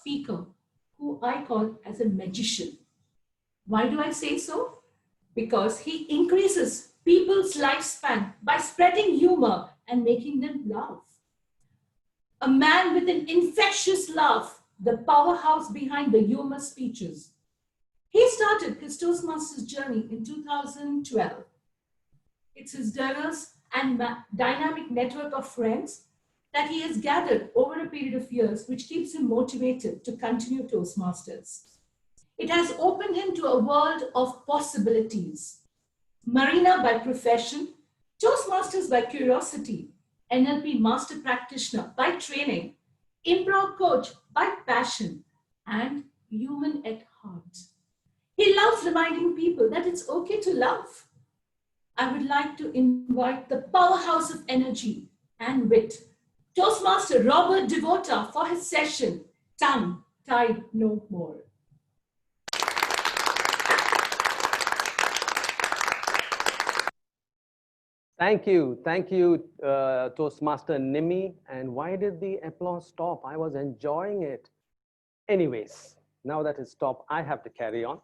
speaker who I call as a magician. Why do I say so? Because he increases people's lifespan by spreading humor and making them laugh. A man with an infectious laugh, the powerhouse behind the humor speeches. He started his Toastmasters journey in 2012. It's his diverse and dynamic network of friends that he has gathered over a period of years, which keeps him motivated to continue Toastmasters. It has opened him to a world of possibilities. Marina by profession, Toastmasters by curiosity, NLP master practitioner by training, improv coach by passion, and human at heart. He loves reminding people that it's okay to love. I would like to invite the powerhouse of energy and wit, Toastmaster Robert Devotta, for his session, Tongue Tied No More. Thank you, Toastmaster Nimmi. And why did the applause stop? I was enjoying it. Anyways, now that it's stopped, I have to carry on.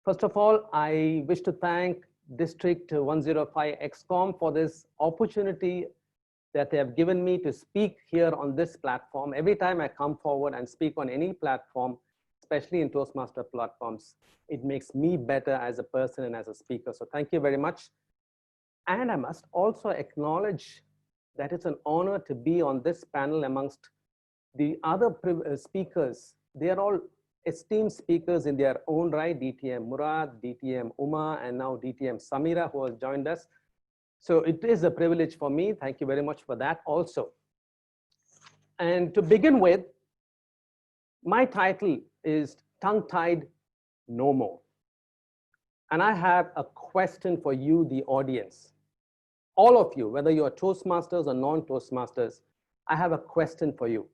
First of all, I wish to thank District 105 XCOM for this opportunity that they have given me to speak here on this platform. Every time I come forward and speak on any platform, especially in Toastmaster platforms, it makes me better as a person and as a speaker. So thank you very much. And I must also acknowledge that it's an honor to be on this panel amongst the other speakers. They are all esteemed speakers in their own right, DTM Murad, DTM Uma, and now DTM Samira, who has joined us. So it is a privilege for me. Thank you very much for that also. And to begin with, my title is Tongue-Tied No More. And I have a question for you, the audience. All of you, whether you are Toastmasters or non-Toastmasters, I have a question for you.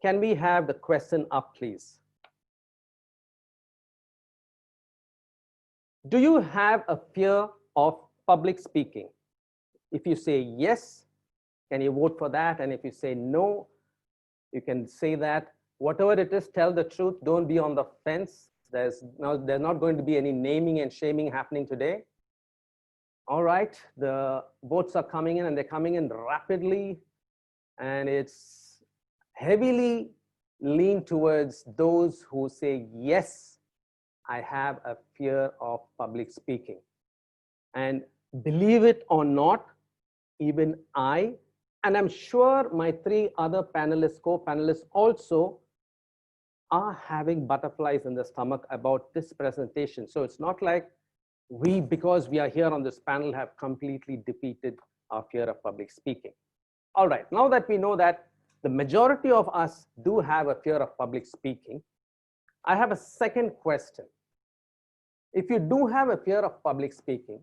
Can we have the question up, please? Do you have a fear of public speaking? If you say yes, can you vote for that? And if you say no, you can say that. Whatever it is, tell the truth. Don't be on the fence. There's not going to be any naming and shaming happening today. All right, the votes are coming in, and they're coming in rapidly, and it's heavily leaned towards those who say, yes, I have a fear of public speaking. And believe it or not, even I, and I'm sure my three other panelists, co-panelists also, are having butterflies in the stomach about this presentation. So it's not like we, because we are here on this panel, have completely defeated our fear of public speaking. All right, now that we know that the majority of us do have a fear of public speaking, I have a second question. If you do have a fear of public speaking,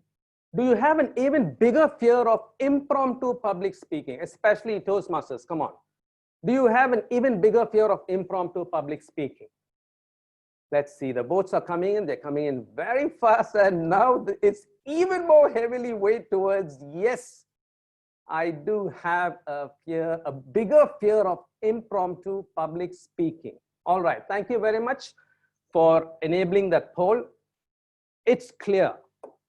do you have an even bigger fear of impromptu public speaking, especially Toastmasters? Come on. Do you have an even bigger fear of impromptu public speaking? Let's see, the votes are coming in, they're coming in very fast, and now it's even more heavily weighed towards yes, I do have a fear, a bigger fear of impromptu public speaking. All right, thank you very much for enabling that poll. It's clear,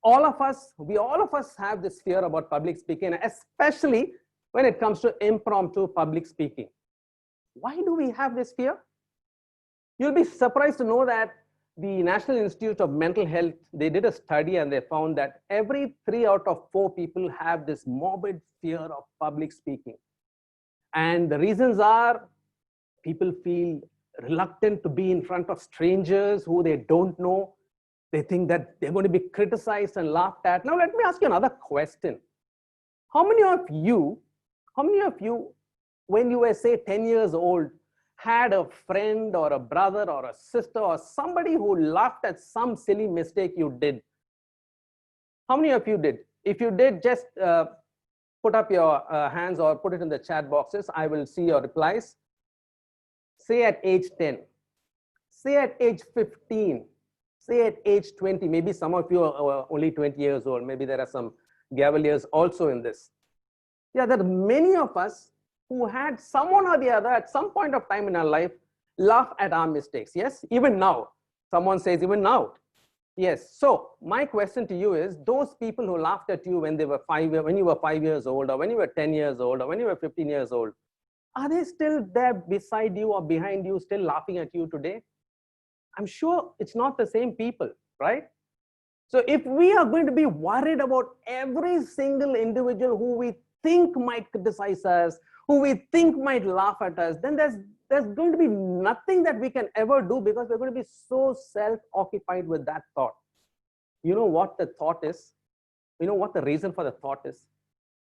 all of us have this fear about public speaking, especially when it comes to impromptu public speaking. Why do we have this fear? You'll be surprised to know that the National Institute of Mental Health, they did a study and they found that every 3 out of 4 people have this morbid fear of public speaking. And the reasons are people feel reluctant to be in front of strangers who they don't know. They think that they're going to be criticized and laughed at. Now, let me ask you another question. How many of you, when you were, say, 10 years old, had a friend or a brother or a sister or somebody who laughed at some silly mistake you did? How many of you did? If you did, just put up your hands or put it in the chat boxes. I will see your replies. Say at age 10, say at age 15, say at age 20. Maybe some of you are only 20 years old. Maybe there are some Gavaliers also in this. Yeah, there are many of us who had someone or the other at some point of time in our life laugh at our mistakes. Yes, even now. Someone says even now. Yes. So my question to you is, those people who laughed at you when you were 5 years old, or when you were 10 years old, or when you were 15 years old, are they still there beside you or behind you, still laughing at you today? I'm sure it's not the same people, right? So if we are going to be worried about every single individual who we think might criticize us, who we think might laugh at us, then there's going to be nothing that we can ever do, because we're going to be so self-occupied with that thought. You know what the thought is? You know what the reason for the thought is?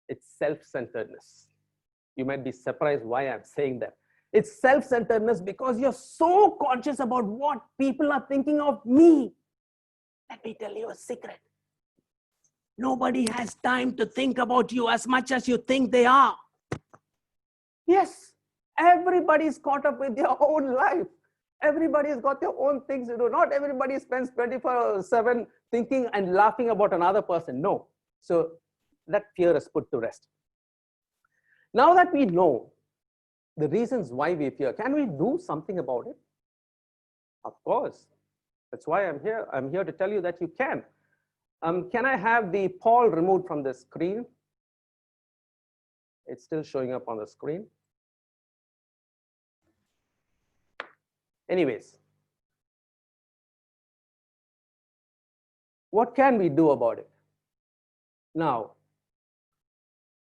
It's self-centeredness. You might be surprised why I'm saying that. It's self-centeredness because you're so conscious about what people are thinking of me. Let me tell you a secret. Nobody has time to think about you as much as you think they are. Yes, everybody's caught up with their own life. Everybody's got their own things to do. Not everybody spends 24/7 thinking and laughing about another person. No. So that fear is put to rest. Now that we know the reasons why we fear, can we do something about it? Of course. That's why I'm here. I'm here to tell you that you can. Can I have the poll removed from the screen? It's still showing up on the screen. Anyways, what can we do about it? Now,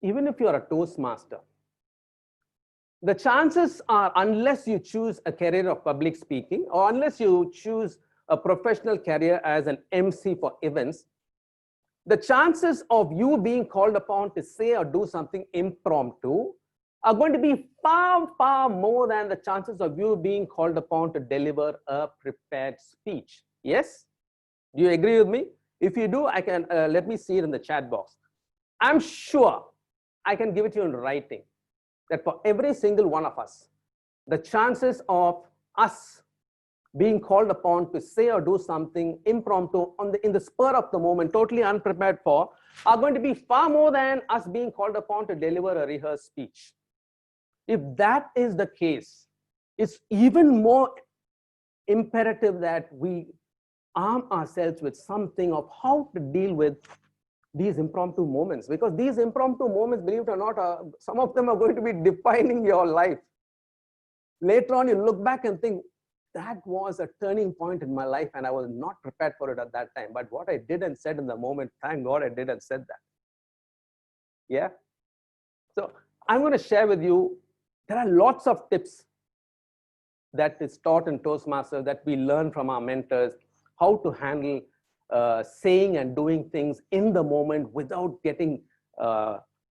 even if you're a Toastmaster, the chances are, unless you choose a career of public speaking, or unless you choose a professional career as an MC for events, the chances of you being called upon to say or do something impromptu are going to be far, far more than the chances of you being called upon to deliver a prepared speech. Yes? Do you agree with me? If you do, I can let me see it in the chat box. I'm sure I can give it to you in writing that for every single one of us, the chances of us being called upon to say or do something impromptu in the spur of the moment, totally unprepared for, are going to be far more than us being called upon to deliver a rehearsed speech. If that is the case, it's even more imperative that we arm ourselves with something of how to deal with these impromptu moments, because these impromptu moments, believe it or not, some of them are going to be defining your life. Later on, you look back and think, that was a turning point in my life and I was not prepared for it at that time. But what I did and said in the moment, thank God I did and said that. Yeah. So I'm going to share with you, there are lots of tips that is taught in Toastmasters that we learn from our mentors, how to handle saying and doing things in the moment without getting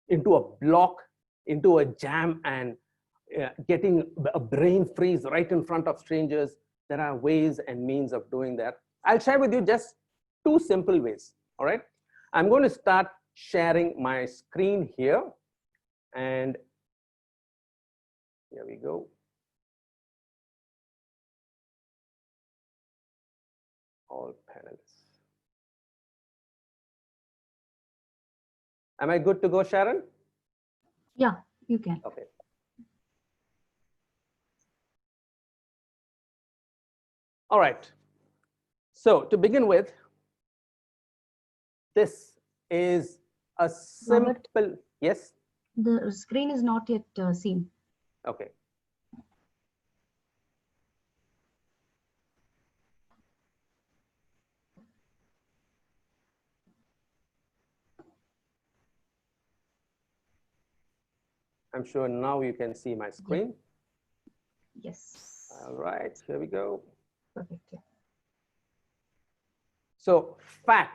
into a block, into a jam, and getting a brain freeze right in front of strangers. There are ways and means of doing that. I'll share with you just 2 simple ways. All right. I'm going to start sharing my screen here. And here we go. All panelists. Am I good to go, Sharon? Yeah, you can. Okay. All right. So to begin with, this is a simple, Robert, yes? the screen is not yet seen. Okay. I'm sure now you can see my screen. Yes. All right, here we go. Perfect. Yeah. So fat.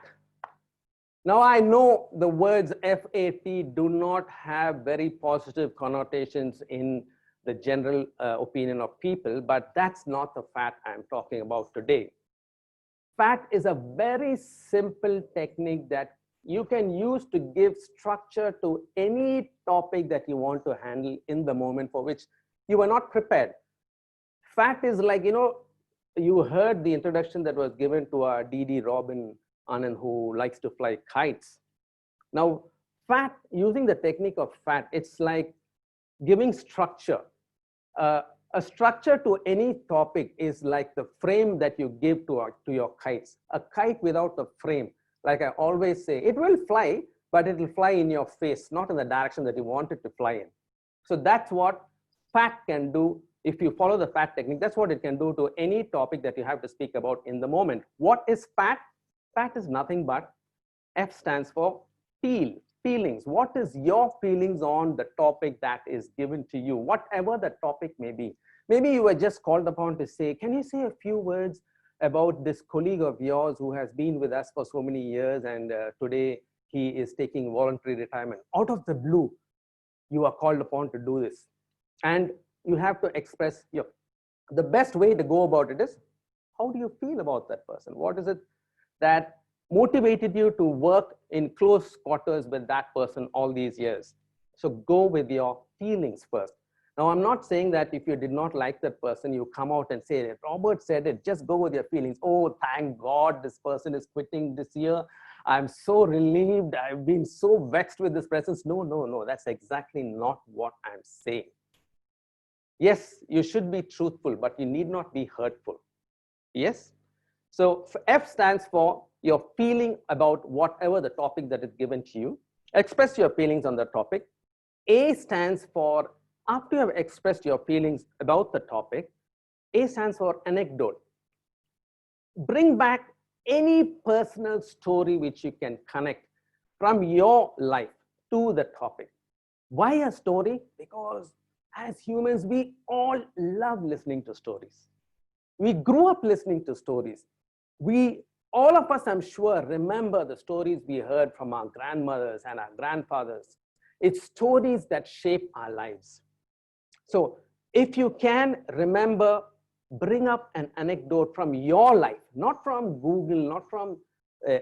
Now I know the words FAT do not have very positive connotations in the general opinion of people, but that's not the fat I'm talking about today. Fat is a very simple technique that you can use to give structure to any topic that you want to handle in the moment for which you were not prepared. Fat is like, you heard the introduction that was given to our DD Robin Anand, who likes to fly kites. Now, fat, using the technique of fat, it's like giving structure. A structure to any topic is like the frame that you give to your kites. A kite without a frame, like I always say, it will fly, but it will fly in your face, not in the direction that you want it to fly in. So that's what FAT can do. If you follow the FAT technique, that's what it can do to any topic that you have to speak about in the moment. What is FAT? FAT is nothing but, F stands for feel, feelings. What is your feelings on the topic that is given to you, whatever the topic may be. Maybe you were just called upon to say, can you say a few words about this colleague of yours who has been with us for so many years and today he is taking voluntary retirement. Out of the blue, you are called upon to do this. And you have to express the best way to go about it is, how do you feel about that person? What is it that motivated you to work in close quarters with that person all these years? So go with your feelings first. Now, I'm not saying that if you did not like that person, you come out and say, Robert said it, just go with your feelings. Oh, thank God this person is quitting this year. I'm so relieved. I've been so vexed with this presence. No, no, no, that's exactly not what I'm saying. Yes, you should be truthful, but you need not be hurtful. Yes? So F stands for your feeling about whatever the topic that is given to you. Express your feelings on the topic. A stands for, after you have expressed your feelings about the topic, A stands for anecdote. Bring back any personal story which you can connect from your life to the topic. Why a story? Because as humans, we all love listening to stories. We grew up listening to stories. All of us, I'm sure, remember the stories we heard from our grandmothers and our grandfathers. It's stories that shape our lives. So if you can remember, bring up an anecdote from your life, not from Google, not from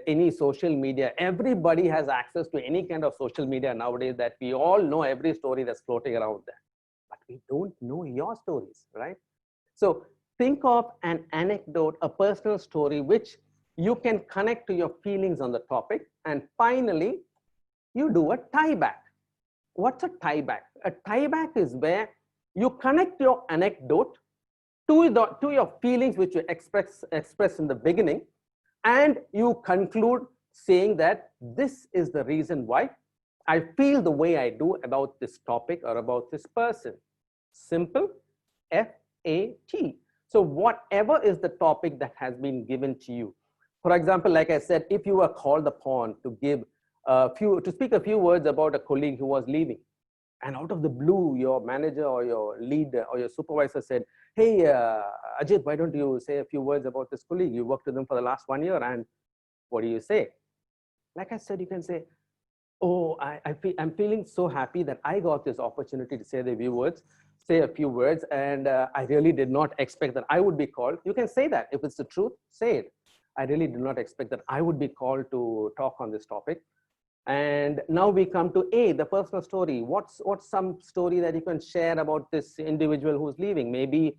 any social media. Everybody has access to any kind of social media nowadays, that we all know every story that's floating around there. But we don't know your stories, right? So think of an anecdote, a personal story, which you can connect to your feelings on the topic. And finally, you do a tie back. What's a tie back? A tie back is where you connect your anecdote to your feelings, which you express in the beginning, and you conclude saying that this is the reason why I feel the way I do about this topic or about this person. Simple, FAT. So whatever is the topic that has been given to you. For example, like I said, if you were called upon to speak a few words about a colleague who was leaving, and out of the blue, your manager or your lead or your supervisor said, hey, Ajit, why don't you say a few words about this colleague? You worked with them for the last 1 year, and what do you say? Like I said, you can say, oh, I'm feeling so happy that I got this opportunity to say a few words, and I really did not expect that I would be called. You can say that. If it's the truth, say it. I really did not expect that I would be called to talk on this topic. And now we come to A, the personal story. What's some story that you can share about this individual who's leaving? Maybe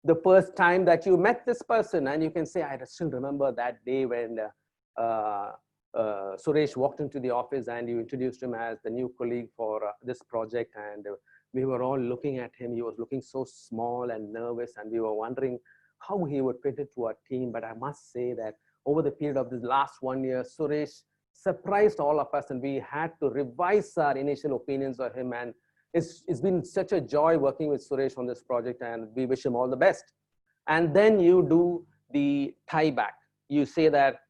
the first time that you met this person, and you can say, I still remember that day when Suresh walked into the office and you introduced him as the new colleague for this project, and we were all looking at him. He was looking so small and nervous, and we were wondering how he would fit into our team. But I must say that over the period of this last 1 year, Suresh surprised all of us, and we had to revise our initial opinions of him. And it's been such a joy working with Suresh on this project, and we wish him all the best. And then you do the tie back. You say that,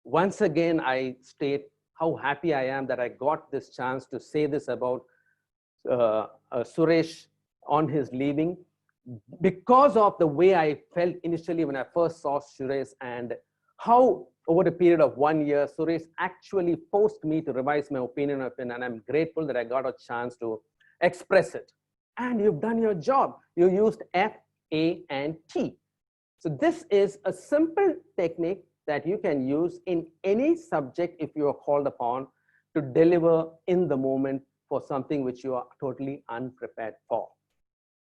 once again, I state how happy I am that I got this chance to say this about Suresh on his leaving, because of the way I felt initially when I first saw Suresh, and how over the period of 1 year, Suresh actually forced me to revise my opinion of him, and I'm grateful that I got a chance to express it. And you've done your job. You used F, A, and T. So this is a simple technique that you can use in any subject if you are called upon to deliver in the moment for something which you are totally unprepared for.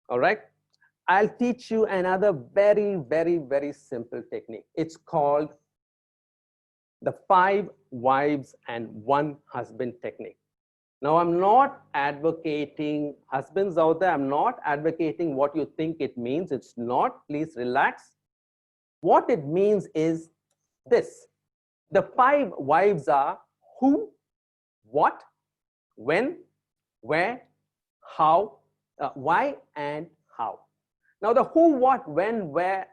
All right? I'll teach you another very, very, very simple technique. It's called the 5 wives and 1 husband technique. Now, I'm not advocating, husbands out there, I'm not advocating what you think it means. It's not. Please relax. What it means is this. The 5 wives are who, what, when, where, how, why, and how. Now, the who, what, when, where,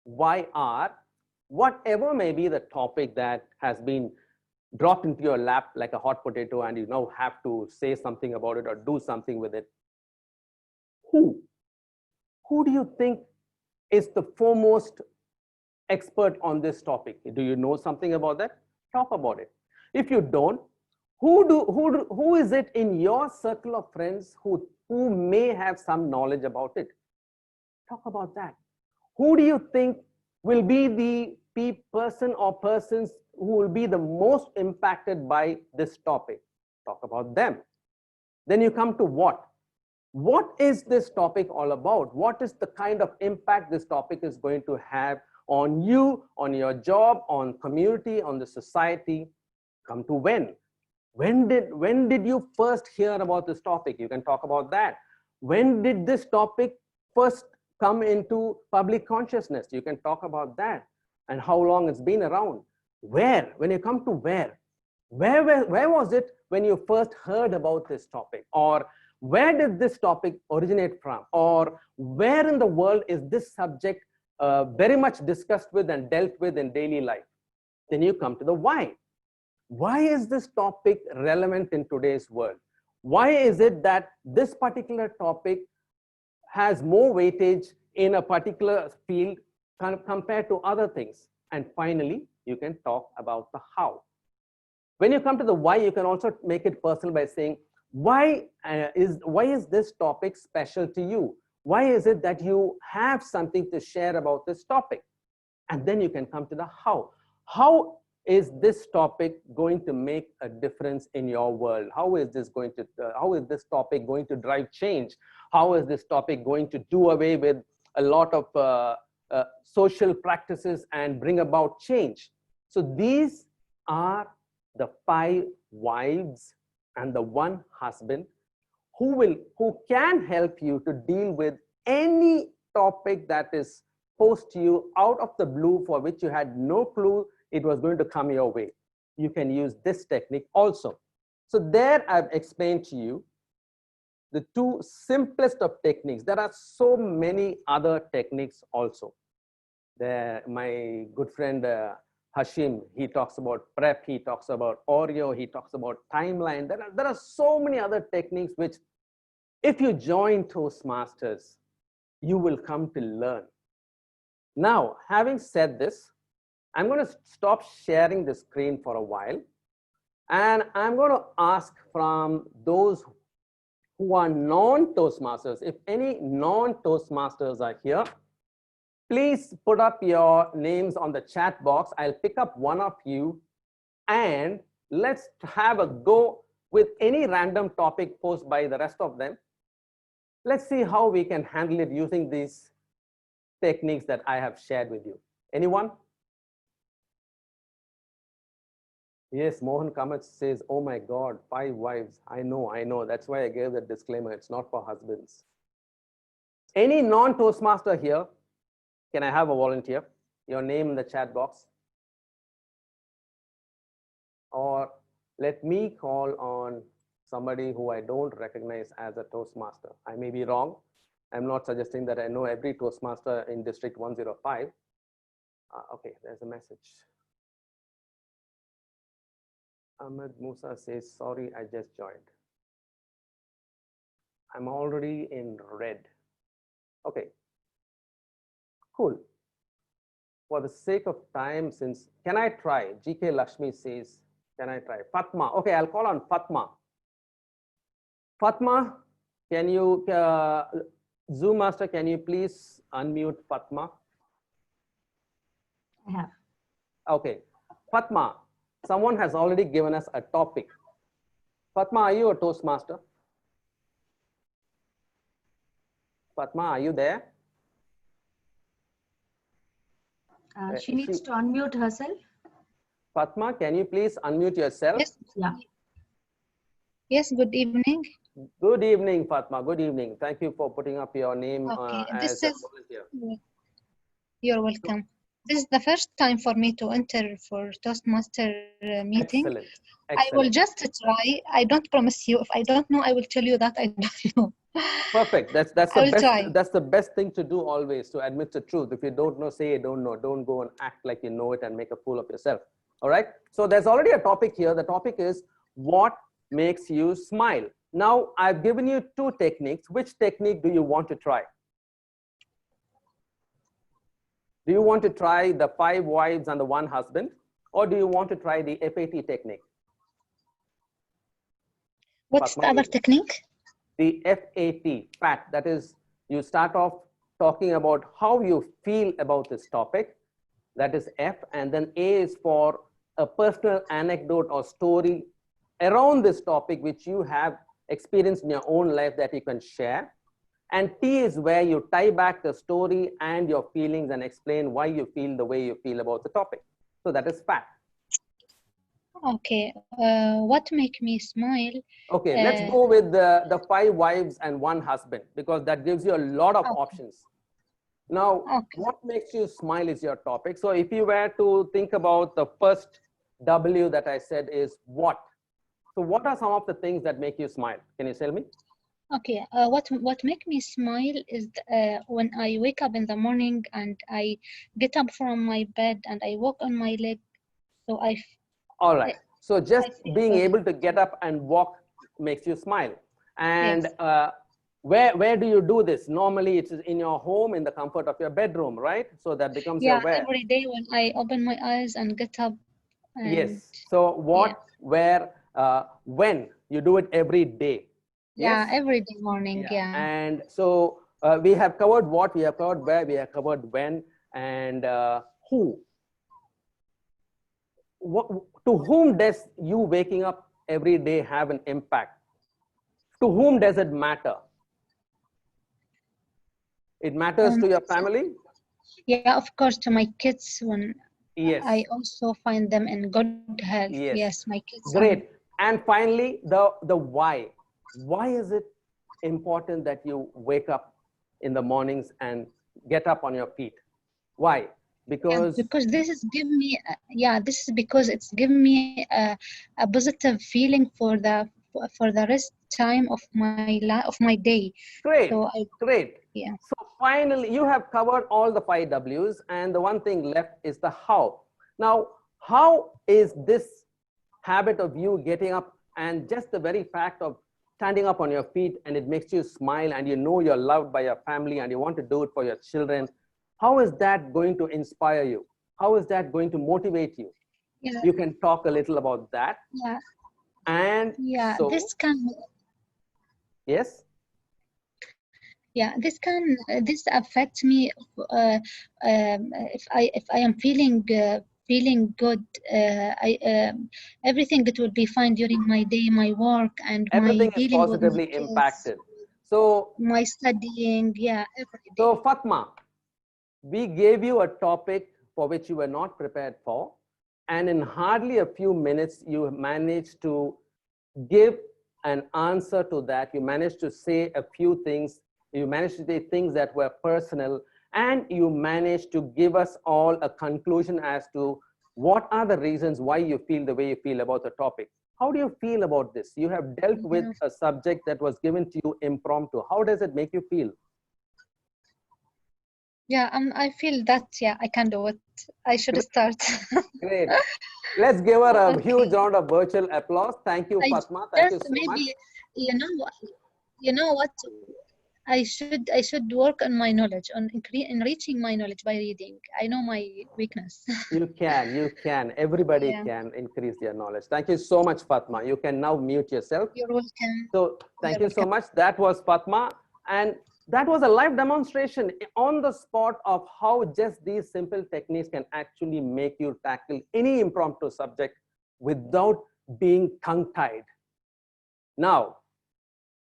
why are whatever may be the topic that has been dropped into your lap like a hot potato and you now have to say something about it or do something with it. Who? Who do you think is the foremost expert on this topic? Do you know something about that? Talk about it. If you don't, who is it in your circle of friends who may have some knowledge about it? Talk about that. Who do you think will be the person or persons who will be the most impacted by this topic? Talk about them. Then you come to what. What is this topic all about? What is the kind of impact this topic is going to have on you, on your job, on community, on the society? Come to when. When did you first hear about this topic? You can talk about that. When did this topic first come into public consciousness? You can talk about that. And how long it's been around. Where? When you come to where was it when you first heard about this topic? Or where did this topic originate from? Or where in the world is this subject very much discussed with and dealt with in daily life? Then you come to the why. Why is this topic relevant in today's world? Why is it that this particular topic has more weightage in a particular field compared to other things? And finally, you can talk about the how. When you come to the why, you can also make it personal by saying, why is this topic special to you? Why is it that you have something to share about this topic? And then you can come to the how. How is this topic going to make a difference in your world? How is this topic going to drive change? How is this topic going to do away with a lot of social practices and bring about change? So these are the 5 wives and the 1 husband who can help you to deal with any topic that is posed to you out of the blue, for which you had no clue it was going to come your way. You can use this technique also. So there I've explained to you the 2 simplest of techniques. There are so many other techniques also. My good friend Hashim, he talks about prep, he talks about Oreo, he talks about timeline. There are so many other techniques which, if you join Toastmasters, you will come to learn. Now, having said this, I'm going to stop sharing the screen for a while, and I'm going to ask from those who are non-Toastmasters, if any non-Toastmasters are here, please put up your names on the chat box. I'll pick up one of you and let's have a go with any random topic posed by the rest of them. Let's see how we can handle it using these techniques that I have shared with you. Anyone? Yes, Mohan Kamath says, oh my God, 5 wives. I know. That's why I gave the disclaimer. It's not for husbands. Any non-Toastmaster here? Can I have a volunteer? Your name in the chat box. Or let me call on somebody who I don't recognize as a Toastmaster. I may be wrong. I'm not suggesting that I know every Toastmaster in District 105. Okay, there's a message. Ahmed Musa says, sorry, I just joined. I'm already in red. Okay, cool. For the sake of time, can I try? GK Lakshmi says, can I try? Fatma, okay, I'll call on Fatma. Fatma, can you, Zoom Master, can you please unmute Fatma? I have. Okay, Fatma, someone has already given us a topic. Fatma, are you a Toastmaster? Fatma, are you there? She needs to unmute herself. Fatma, can you please unmute yourself? Yes. Yeah. Yes, good evening. Good evening, Fatma. Good evening. Thank you for putting up your name Okay, as this a is, volunteer. you're welcome. This is the first time for me to enter for Toastmaster meeting. Excellent. I will Excellent. just try. I don't promise you. If I don't know, I will tell you that I don't know. Perfect. That's I the will best. try. That's the best thing to do always, to admit the truth. If you don't know, say you don't know. Don't go and act like you know it and make a fool of yourself. All right. So there's already a topic here. The topic is what makes you smile. Now I've given you two techniques. Which technique do you want to try? Do you want to try the 5 wives and the 1 husband, or do you want to try the FAT technique? What's Fatma, the other technique? the FAT, that is, you start off talking about how you feel about this topic. That is F, and then A is for a personal anecdote or story around this topic which you have experienced in your own life that you can share. And T is where you tie back the story and your feelings and explain why you feel the way you feel about the topic. So that is FAT. Okay. What make me smile? Okay, let's go with the 5 wives and 1 husband, because that gives you a lot of Okay. options. Now, Okay. what makes you smile is your topic. So if you were to think about the first W that I said is what? So what are some of the things that make you smile? Can you tell me? Okay. What make me smile is when I wake up in the morning and I get up from my bed and I walk on my leg. So All right. So I just feel being good. able to get up and walk makes you smile. And Yes. where do you do this? Normally it's in your home, in the comfort of your bedroom, right? So that becomes your Yeah. where. Every day when I open my eyes and get up and Yes. So yeah. what, where, when? You do it every day. Yeah. Yes? Every day morning. Yeah. Yeah. And so we have covered what, we have covered where, we have covered when, and who. What, to whom does you waking up every day have an impact? To whom does it matter? It matters to your family? Yeah, of course, to my kids when I Yes. also find them in good health. Yes, Yes. my kids and Great. And finally, the why. Why is it important that you wake up in the mornings and get up on your feet? Why? yeah, Because because this is give me yeah, this is because it's given me a positive feeling for the rest time of my day. So great, great. yeah. So finally, you have covered all the 5 W's, and the one thing left is the how. Now, how is this habit of you getting up and just the very fact of standing up on your feet and it makes you smile and you know you're loved by your family and you want to do it for your children, how is that going to inspire you? How is that going to motivate you? Yeah, You can talk a little about that. yeah, And yeah. so, yes. This affects me if I am feeling good. I everything it will be fine during my day, my work, and my Everything is dealing with my positively kids, impacted. So, my studying. Yeah, every so day. Fatma, we gave you a topic for which you were not prepared for, and in hardly a few minutes, you managed to give an answer to that. You managed to say a few things. You managed to say things that were personal, and you managed to give us all a conclusion as to what are the reasons why you feel the way you feel about the topic. How do you feel about this? You have dealt with Yeah, a subject that was given to you impromptu. How does it make you feel? yeah. I feel that yeah, I can do it. I should start. Great. Let's give her a Okay. huge round of virtual applause. Thank you, I Fatma. Thank you just so much. maybe you know you know what I should work on my knowledge on enriching my knowledge by reading. I know my weakness. You can. Everybody Yeah, can increase their knowledge. Thank you so much, Fatma. You can now mute yourself. you're welcome. So thank You're you so welcome. much. That was Fatma. And that was a live demonstration on the spot of how just these simple techniques can actually make you tackle any impromptu subject without being tongue-tied. Now,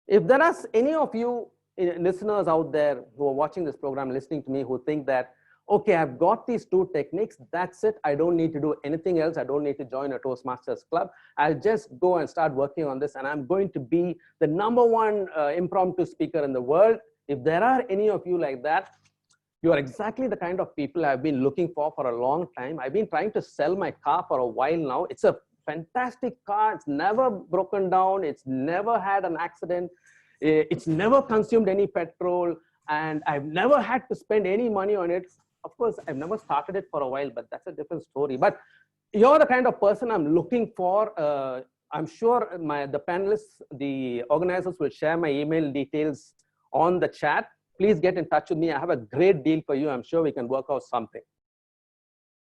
if there are any of you listeners out there who are watching this program, listening to me, who think that, okay, I've got these 2 techniques. That's it. I don't need to do anything else. I don't need to join a Toastmasters club. I'll just go and start working on this. And I'm going to be the #1 impromptu speaker in the world. If there are any of you like that, you are exactly the kind of people I've been looking for a long time. I've been trying to sell my car for a while now. It's a fantastic car. It's never broken down. It's never had an accident. It's never consumed any petrol. And I've never had to spend any money on it. Of course, I've never started it for a while, but that's a different story. But you're the kind of person I'm looking for. I'm sure the panelists, the organizers will share my email details on the chat. Please get in touch with me. I have a great deal for you. I'm sure we can work out something.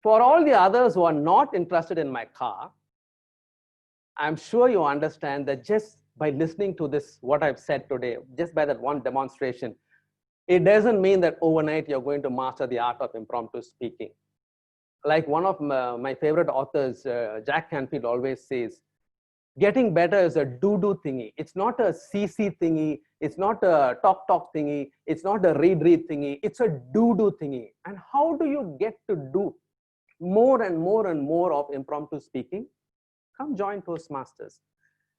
For all the others who are not interested in my car, I'm sure you understand that just by listening to this, what I've said today, just by that one demonstration, it doesn't mean that overnight you're going to master the art of impromptu speaking. Like one of my favorite authors, Jack Canfield, always says, getting better is a do-do thingy. It's not a CC thingy. It's not a talk thingy. It's not a read thingy. It's a do-do thingy. And how do you get to do more and more and more of impromptu speaking? Come join Toastmasters.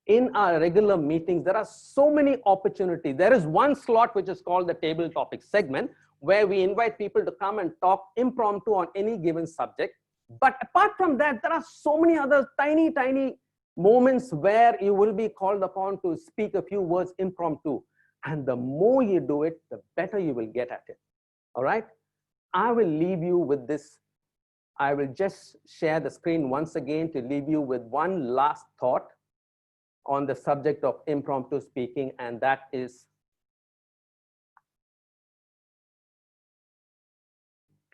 In our regular meetings, there are so many opportunities. There is one slot which is called the table topic segment, where we invite people to come and talk impromptu on any given subject. But apart from that, there are so many other tiny moments where you will be called upon to speak a few words impromptu. And the more you do it, the better you will get at it. All right? I will leave you with this. I will just share the screen once again to leave you with one last thought on the subject of impromptu speaking, and that is,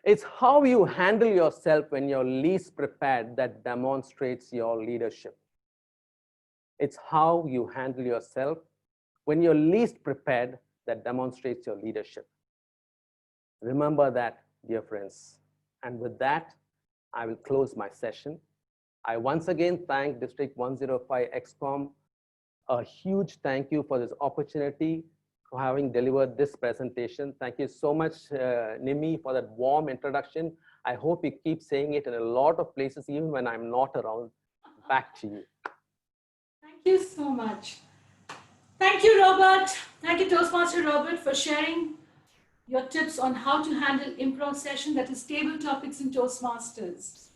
it's how you handle yourself when you're least prepared that demonstrates your leadership. It's how you handle yourself when you're least prepared that demonstrates your leadership. Remember that, dear friends. And with that, I will close my session. I once again thank District 105 XCOM. A huge thank you for this opportunity, for having delivered this presentation. Thank you so much, Nimmi, for that warm introduction. I hope you keep saying it in a lot of places, even when I'm not around. Back to you. Thank you so much. Thank you, Robert. Thank you, Toastmaster Robert, for sharing your tips on how to handle improv session, that is table topics in Toastmasters.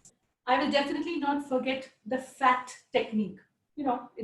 I will definitely not forget the fat technique. You know, it